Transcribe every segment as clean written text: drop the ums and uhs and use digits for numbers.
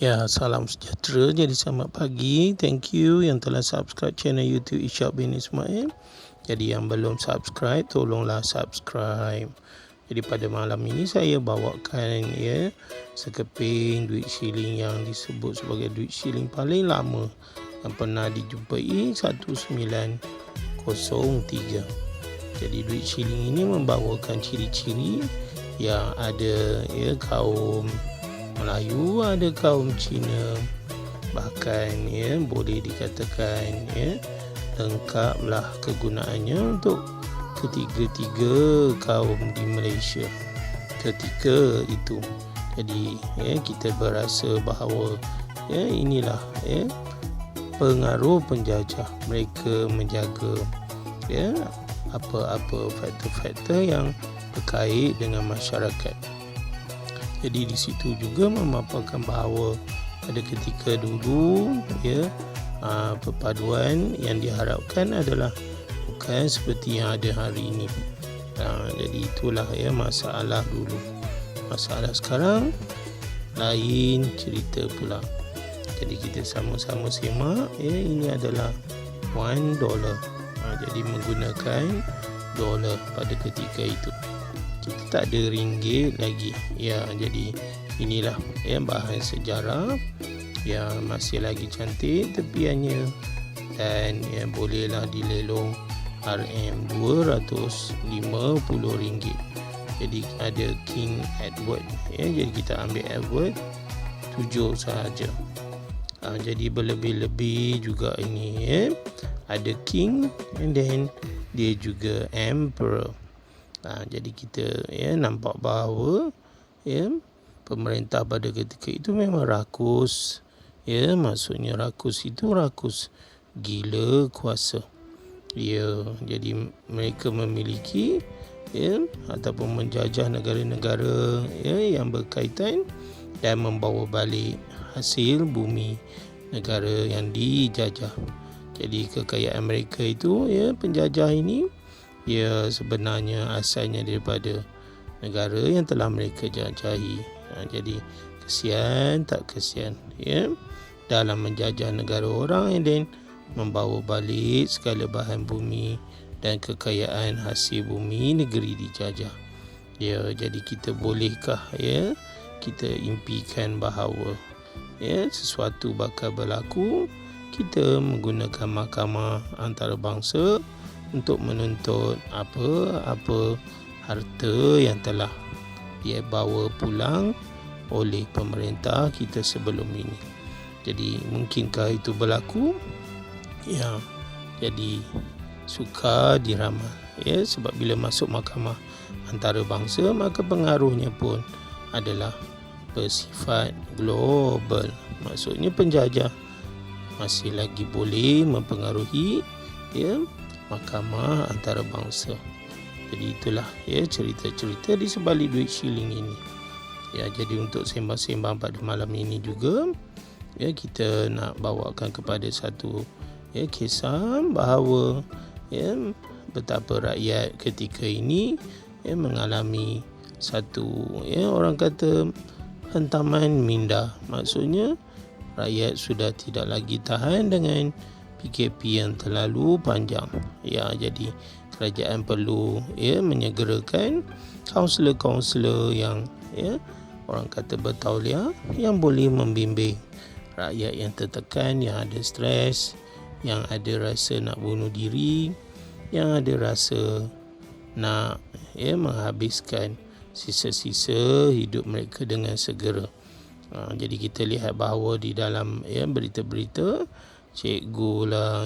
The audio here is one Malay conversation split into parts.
Ya, salam sejahtera. Jadi selamat pagi. Thank you yang telah subscribe channel YouTube Ishak bin Ismail. Jadi yang belum subscribe, tolonglah subscribe. Jadi pada malam ini saya bawakan sekeping duit shilling yang disebut sebagai duit shilling paling lama yang pernah dijumpai 1903. Jadi duit shilling ini membawakan ciri-ciri yang ada kaum Melayu, ada kaum Cina, bahkan boleh dikatakan lengkaplah kegunaannya untuk ketiga-tiga kaum di Malaysia ketika itu. Jadi kita berasa bahawa inilah pengaruh penjajah, mereka menjaga apa-apa faktor-faktor yang berkait dengan masyarakat. Jadi di situ juga memaparkan bahawa pada ketika dulu perpaduan yang diharapkan adalah bukan seperti yang ada hari ini. Jadi itulah masalah dulu. Masalah sekarang lain cerita pula. Jadi kita sama-sama semak ini adalah $1. Jadi menggunakan dolar pada ketika itu. Kita tak ada ringgit lagi. Jadi inilah bahan sejarah yang masih lagi cantik tepiannya dan bolehlah dilelong RM250. Jadi ada King Edward. Jadi kita ambil Edward 7 sahaja. Jadi berlebih-lebih juga ini ada King and then dia juga Emperor. Jadi kita nampak bahawa pemerintah pada ketika itu memang rakus. Maksudnya rakus itu rakus gila kuasa. Jadi mereka memiliki ataupun menjajah negara-negara yang berkaitan dan membawa balik hasil bumi negara yang dijajah. Jadi kekayaan mereka itu penjajah ini sebenarnya asalnya daripada negara yang telah mereka jajahi. Jadi kesian tak kesian dalam menjajah negara orang and then membawa balik segala bahan bumi dan kekayaan hasil bumi negeri dijajah. Jadi kita bolehkah kita impikan bahawa sesuatu bakal berlaku, kita menggunakan mahkamah antarabangsa untuk menuntut apa-apa harta yang telah dibawa pulang oleh pemerintah kita sebelum ini. Jadi mungkinkah itu berlaku? Jadi sukar diramal. Sebab bila masuk mahkamah antarabangsa, maka pengaruhnya pun adalah bersifat global. Maksudnya penjajah masih lagi boleh mempengaruhi mahkamah antarabangsa. Jadi itulah cerita-cerita di sebalik duit shilling ini. Jadi untuk sembang-sembang pada malam ini juga kita nak bawakan kepada satu kisah bahawa betapa rakyat ketika ini mengalami satu orang kata hantaman minda. Maksudnya rakyat sudah tidak lagi tahan dengan PKP yang terlalu panjang. Jadi kerajaan perlu menyegerakan kaunselor-kaunselor yang orang kata bertauliah yang boleh membimbing rakyat yang tertekan, yang ada stres, yang ada rasa nak bunuh diri, yang ada rasa nak menghabiskan sisa-sisa hidup mereka dengan segera. Jadi kita lihat bahawa di dalam berita-berita, cikgu lah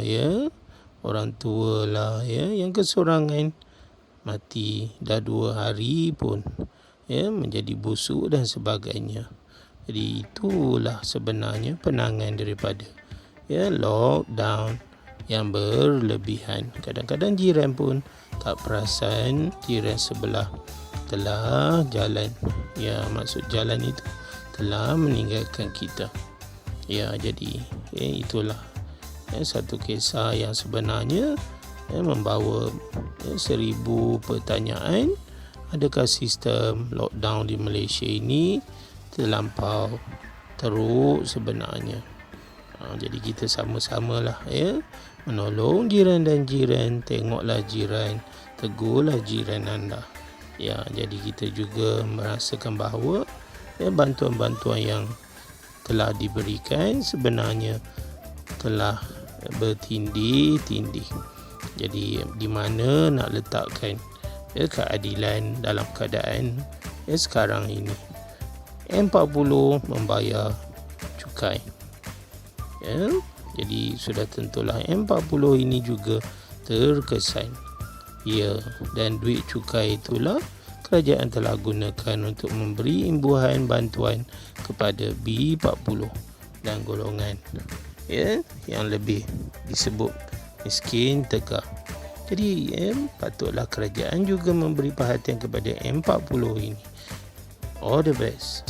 orang tua lah yang kesorangan mati dah 2 hari pun menjadi busuk dan sebagainya. Jadi itulah sebenarnya penangan daripada lockdown yang berlebihan. Kadang-kadang jiran pun tak perasan jiran sebelah telah jalan. Maksud jalan itu telah meninggalkan kita. Jadi itulah satu kisah yang sebenarnya membawa 1000 pertanyaan. Adakah sistem lockdown di Malaysia ini terlampau teruk sebenarnya. Jadi kita sama-samalah ya, menolong jiran dan jiran, tengoklah jiran, tegurlah jiran anda. Ya, jadi kita juga merasakan bahawa ya, bantuan-bantuan yang telah diberikan sebenarnya telah bertindih-tindih. Jadi di mana nak letakkan ya, keadilan dalam keadaan ya, sekarang ini. M40 membayar cukai. Ya, jadi sudah tentulah M40 ini juga terkesan. Ya, dan duit cukai itulah kerajaan telah gunakan untuk memberi imbuhan bantuan kepada B40 dan golongan ya, yang lebih disebut miskin tegak. Jadi patutlah kerajaan juga memberi perhatian kepada M40 ini. All the best.